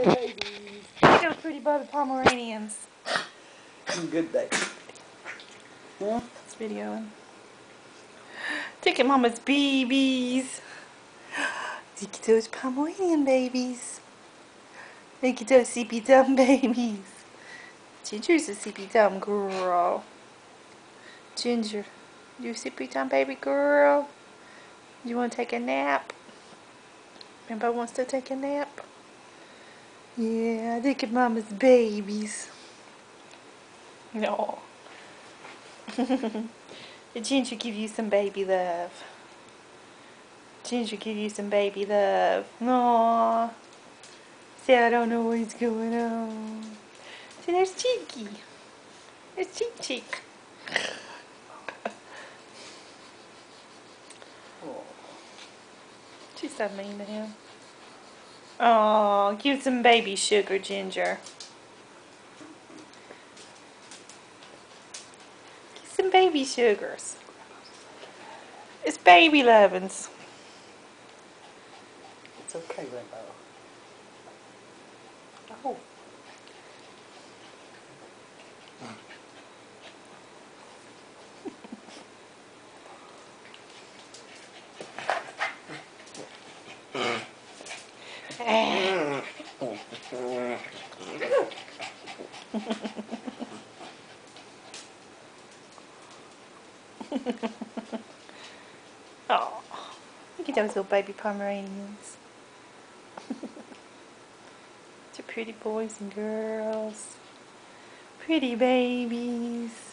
babies. Look at pretty bubby Pomeranians. Good day. Huh? It's videoing. Look at Mama's babies. Look at those Pomeranian babies. Look at those CP Dumb babies. Ginger's a CP Dumb girl. Ginger, you CP Dumb baby girl? You want to take a nap? Anybody wants to take a nap? Yeah, look at Mama's babies. No. Ginger give you some baby love. Ginger give you some baby love. Aww. See, I don't know what's going on. See, there's Cheeky. There's Cheek. Oh. She's so mean to him. Oh, give some baby sugar, Ginger. Give some baby sugars. It's baby lovins. It's okay, Rainbow. Oh. Oh, look at those little baby Pomeranians. They're pretty boys and girls. Pretty babies.